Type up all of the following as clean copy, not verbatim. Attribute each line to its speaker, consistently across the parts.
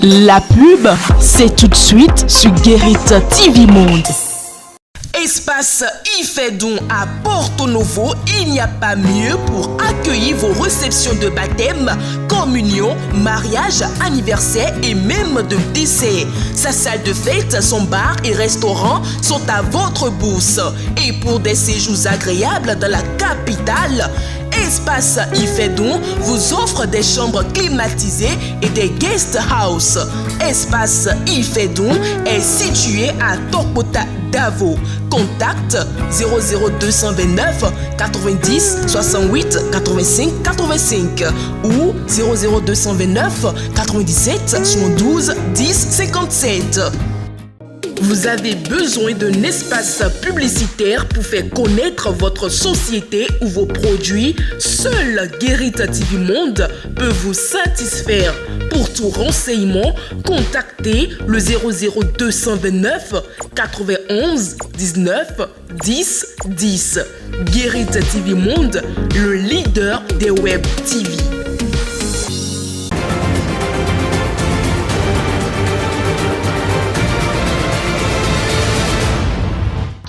Speaker 1: La pub, c'est tout de suite sur Guérite TV Monde. Espace Ifedon à Porto Novo, il n'y a pas mieux pour accueillir vos réceptions de baptême, communion, mariage, anniversaire et même de décès. Sa salle de fête, son bar et restaurant sont à votre bourse. Et pour des séjours agréables dans la capitale, Espace Ifedon vous offre des chambres climatisées et des guest house. Espace Ifedon est situé à Tokota Davo. Contact 00229 90 68 85 85 ou 00229 97 72 10 57. Vous avez besoin d'un espace publicitaire pour faire connaître votre société ou vos produits? Seul Guérite TV Monde peut vous satisfaire. Pour tout renseignement, contactez le 00229 91 19 10 10. Guérite TV Monde, le leader des web TV.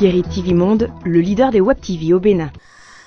Speaker 2: Guérite TV Monde, le leader des Web TV au Bénin.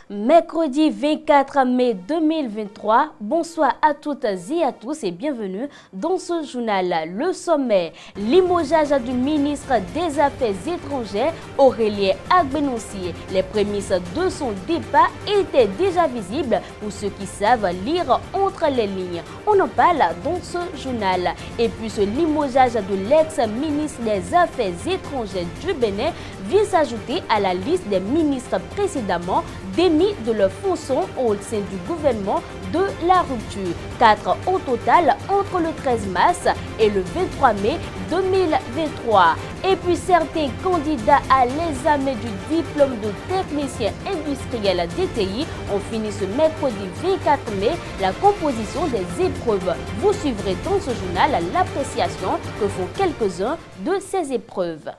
Speaker 3: Mercredi 24 mai 2023, bonsoir à toutes et à tous et bienvenue dans ce journal. Le sommet, limogeage du ministre des Affaires étrangères Aurélien Agbenonsi. Les prémices de son départ étaient déjà visibles pour ceux qui savent lire entre les lignes. On en parle dans ce journal. Et puis ce limogeage de l'ex-ministre des Affaires étrangères du Bénin vient s'ajouter à la liste des ministres précédemment démis de leur fonction au sein du gouvernement de la rupture. 4 au total entre le 13 mars et le 23 mai 2023. Et puis certains candidats à l'examen du diplôme de technicien industriel DTI ont fini ce mercredi 24 mai la composition des épreuves. Vous suivrez dans ce journal l'appréciation que font quelques-uns de ces épreuves.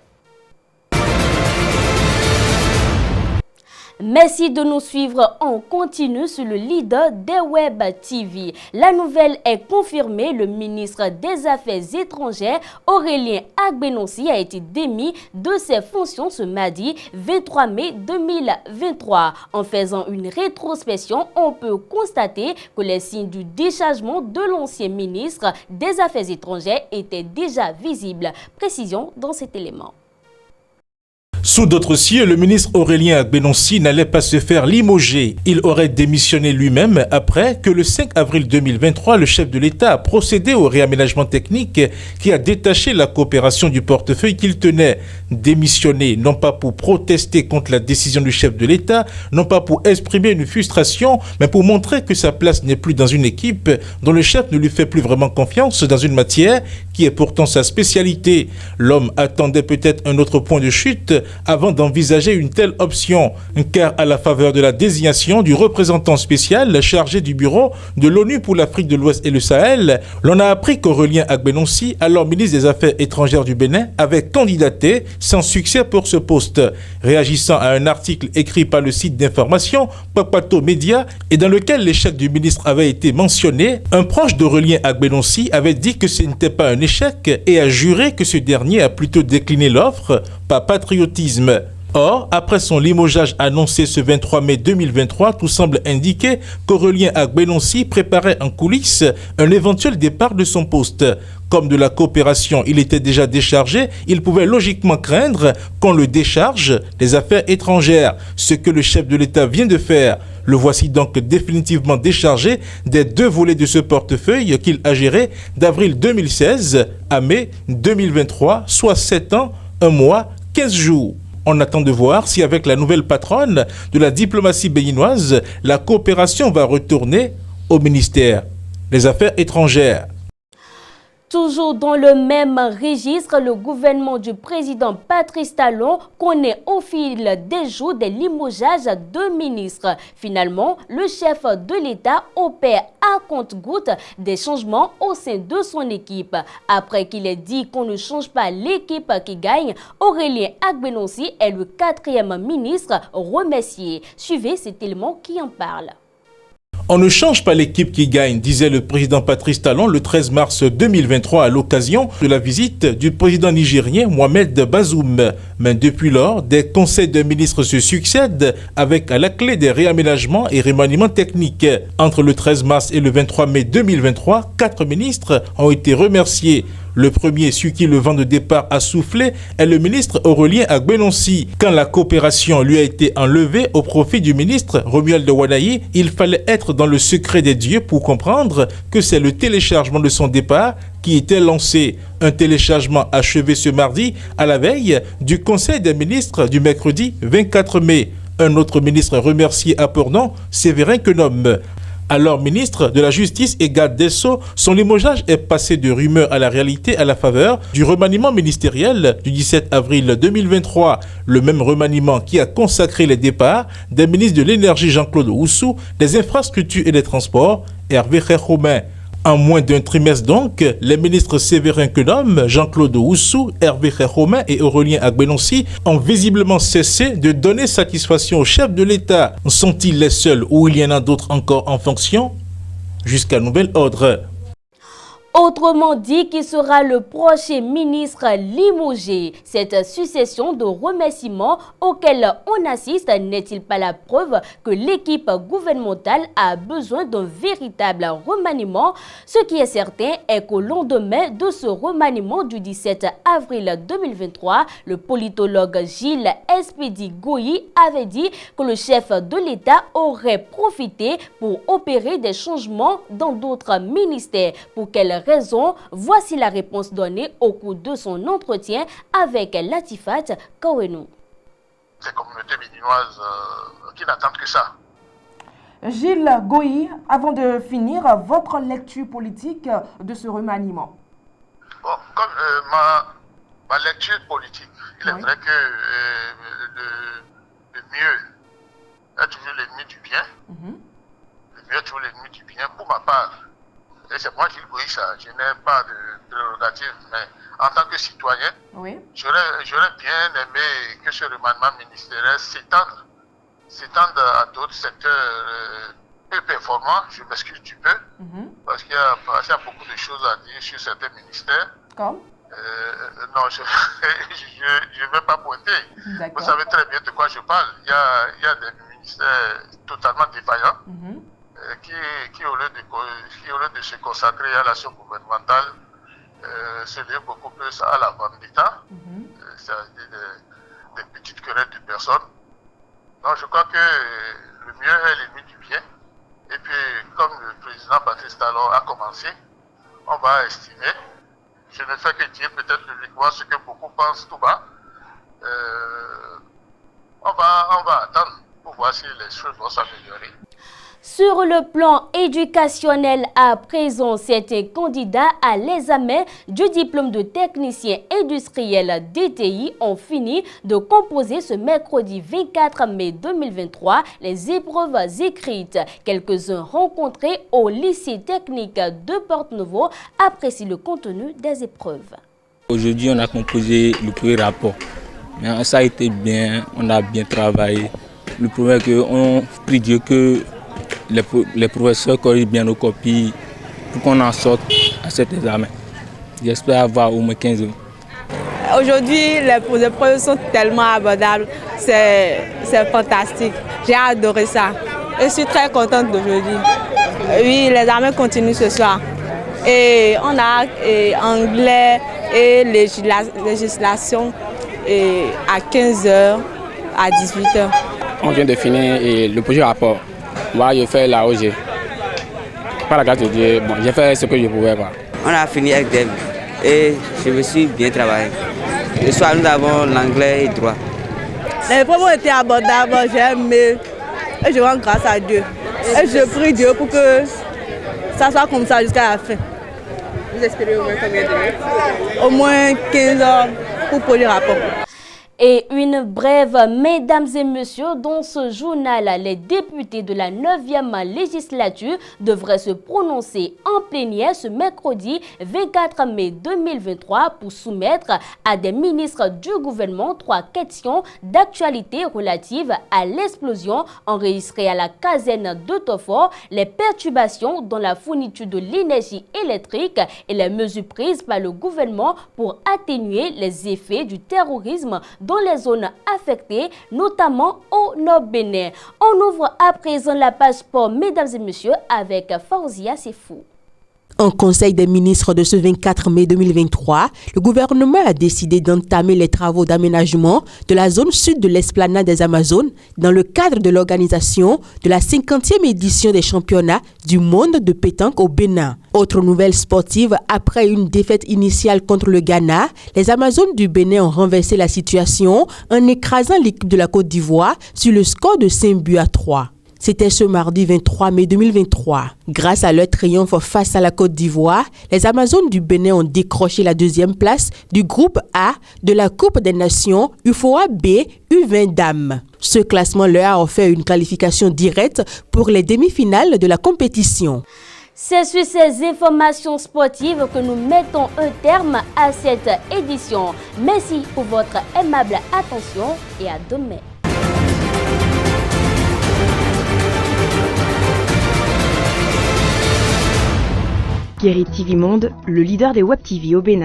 Speaker 3: Merci de nous suivre en continu sur le leader des Web TV. La nouvelle est confirmée. Le ministre des Affaires étrangères, Aurélien Agbenonsi, a été démis de ses fonctions ce mardi 23 mai 2023. En faisant une rétrospection, on peut constater que les signes du déchargement de l'ancien ministre des Affaires étrangères étaient déjà visibles. Précision dans cet élément.
Speaker 4: Sous d'autres cieux, le ministre Aurélien Agbenonsi n'allait pas se faire limoger. Il aurait démissionné lui-même après que le 5 avril 2023, le chef de l'État a procédé au réaménagement technique qui a détaché la coopération du portefeuille qu'il tenait. Démissionner, non pas pour protester contre la décision du chef de l'État, non pas pour exprimer une frustration, mais pour montrer que sa place n'est plus dans une équipe dont le chef ne lui fait plus vraiment confiance dans une matière qui est pourtant sa spécialité. L'homme attendait peut-être un autre point de chute avant d'envisager une telle option, car à la faveur de la désignation du représentant spécial chargé du bureau de l'ONU pour l'Afrique de l'Ouest et le Sahel, l'on a appris qu'Aurélien Agbenonsi, alors ministre des Affaires étrangères du Bénin, avait candidaté sans succès pour ce poste. Réagissant à un article écrit par le site d'information Papato Média et dans lequel l'échec du ministre avait été mentionné, un proche d'Aurélien Agbenonsi avait dit que ce n'était pas un échec et a juré que ce dernier a plutôt décliné l'offre par patriotisme. Or, après son limogeage annoncé ce 23 mai 2023, tout semble indiquer qu'Aurélien Agbenonsi préparait en coulisses un éventuel départ de son poste. Comme de la coopération, il était déjà déchargé, il pouvait logiquement craindre qu'on le décharge des affaires étrangères, ce que le chef de l'État vient de faire. Le voici donc définitivement déchargé des 2 volets de ce portefeuille qu'il a géré d'avril 2016 à mai 2023, soit 7 ans, 1 mois, 15 jours. On attend de voir si avec la nouvelle patronne de la diplomatie béninoise, la coopération va retourner au ministère des Affaires étrangères.
Speaker 3: Toujours dans le même registre, le gouvernement du président Patrice Talon connaît au fil des jours des limogeages de ministres. Finalement, le chef de l'État opère à compte-gouttes des changements au sein de son équipe. Après qu'il ait dit qu'on ne change pas l'équipe qui gagne, Aurélien Agbenonsi est le 4e ministre remercié. Suivez cet élément qui en parle.
Speaker 4: On ne change pas l'équipe qui gagne, disait le président Patrice Talon le 13 mars 2023 à l'occasion de la visite du président nigérien Mohamed Bazoum. Mais depuis lors, des conseils de ministres se succèdent avec à la clé des réaménagements et remaniements techniques. Entre le 13 mars et le 23 mai 2023, 4 ministres ont été remerciés. Le premier, sur qui le vent de départ a soufflé, est le ministre Aurélien Agbenonsi. Quand la coopération lui a été enlevée au profit du ministre Romuald Wadayi, il fallait être dans le secret des dieux pour comprendre que c'est le téléchargement de son départ qui était lancé. Un téléchargement achevé ce mardi à la veille du Conseil des ministres du mercredi 24 mai. Un autre ministre remercié à Pordon, Séverin Quenom. Alors ministre de la Justice et garde des Sceaux, son limogeage est passé de rumeur à la réalité à la faveur du remaniement ministériel du 17 avril 2023. Le même remaniement qui a consacré les départs des ministres de l'Énergie Jean-Claude Oussou, des Infrastructures et des Transports Hervé Khéromain. En moins d'un trimestre donc, les ministres Séverin Quenom, Jean-Claude Oussou, Hervé Khéromain et Aurélien Agbenonsi ont visiblement cessé de donner satisfaction au chef de l'État. Sont-ils les seuls ou il y en a d'autres encore en fonction? Jusqu'à nouvel ordre.
Speaker 3: Autrement dit, qui sera le prochain ministre limogé? Cette succession de remerciements auxquels on assiste n'est-il pas la preuve que l'équipe gouvernementale a besoin d'un véritable remaniement? Ce qui est certain est qu'au lendemain de ce remaniement du 17 avril 2023, le politologue Gilles Espedi Goyi avait dit que le chef de l'État aurait profité pour opérer des changements dans d'autres ministères. Pour quelle raison? Voici la réponse donnée au cours de son entretien avec Latifat Kawenou.
Speaker 5: Ces communautés béninoises qui n'attendent que ça.
Speaker 6: Gilles Goyi, avant de finir, votre lecture politique de ce remaniement?
Speaker 5: Bon, comme ma lecture politique, il est vrai que le mieux est toujours l'ennemi du bien. Le mieux est toujours l'ennemi du bien. Pour ma part, et c'est moi, Gilles Goyi, je n'ai pas de prérogative, mais en tant que citoyen, j'aurais bien aimé que ce remaniement ministériel s'étende à d'autres secteurs peu performants. Je m'excuse du peu, parce qu'il y a beaucoup de choses à dire sur certains ministères.
Speaker 6: Comme
Speaker 5: non, je ne vais pas pointer. Vous savez très bien de quoi je parle. Il y a des ministères totalement défaillants. Qui au lieu de se consacrer à l'action gouvernementale, se livrent beaucoup plus à la vendetta, c'est-à-dire des petites querelles de personnes. Donc je crois que le mieux est l'ennemi du bien. Et puis, comme le président Patrice Talon a commencé, on va estimer. Je ne fais que dire peut-être publiquement ce que beaucoup pensent tout bas. On va attendre pour voir si les choses vont s'améliorer.
Speaker 3: Sur le plan éducationnel, à présent, certains candidats à l'examen du diplôme de technicien industriel DTI ont fini de composer ce mercredi 24 mai 2023 les épreuves écrites. Quelques-uns rencontrés au lycée technique de Porte-Nouveau apprécient le contenu des épreuves.
Speaker 7: Aujourd'hui, on a composé le premier rapport. Mais ça a été bien, on a bien travaillé. Le problème est qu'on prie Dieu que les professeurs corrigent bien nos copies pour qu'on en sorte à cet examen. J'espère avoir au moins 15 heures.
Speaker 8: Aujourd'hui, les épreuves sont tellement abordables, c'est fantastique. J'ai adoré ça. Je suis très contente d'aujourd'hui. Oui, l'examen continue ce soir. Et on a anglais et législation à 15h, à 18h.
Speaker 9: On vient de finir le projet rapport. Moi, je fais la OG. Par la grâce de Dieu, bon, j'ai fait ce que je pouvais.
Speaker 10: On a fini avec DEM et je me suis bien travaillé. Le soir, nous avons l'anglais et le droit.
Speaker 8: Les épreuves ont été abordables, j'ai aimé et je rends grâce à Dieu. Et je prie Dieu pour que ça soit comme ça jusqu'à la fin. Vous espérez au moins combien de temps? Au moins 15 heures pour le rapport.
Speaker 3: Et une brève, mesdames et messieurs, dans ce journal, les députés de la 9e législature devraient se prononcer en plénière ce mercredi 24 mai 2023 pour soumettre à des ministres du gouvernement 3 questions d'actualité relatives à l'explosion enregistrée à la caserne de Tofort, les perturbations dans la fourniture de l'énergie électrique et les mesures prises par le gouvernement pour atténuer les effets du terrorisme dans les zones affectées, notamment au Nord Bénin. On ouvre à présent la page sport, mesdames et messieurs, avec Fauzia Sefou.
Speaker 11: En Conseil des ministres de ce 24 mai 2023, le gouvernement a décidé d'entamer les travaux d'aménagement de la zone sud de l'esplanade des Amazones dans le cadre de l'organisation de la 50e édition des championnats du monde de pétanque au Bénin. Autre nouvelle sportive, après une défaite initiale contre le Ghana, les Amazones du Bénin ont renversé la situation en écrasant l'équipe de la Côte d'Ivoire sur le score de 5-3. C'était ce mardi 23 mai 2023. Grâce à leur triomphe face à la Côte d'Ivoire, les Amazones du Bénin ont décroché la 2e place du groupe A de la Coupe des Nations UFOA B U20 Dames. Ce classement leur a offert une qualification directe pour les demi-finales de la compétition.
Speaker 3: C'est sur ces informations sportives que nous mettons un terme à cette édition. Merci pour votre aimable attention et à demain.
Speaker 2: Guérit TV Monde, le leader des Web TV au Bénin.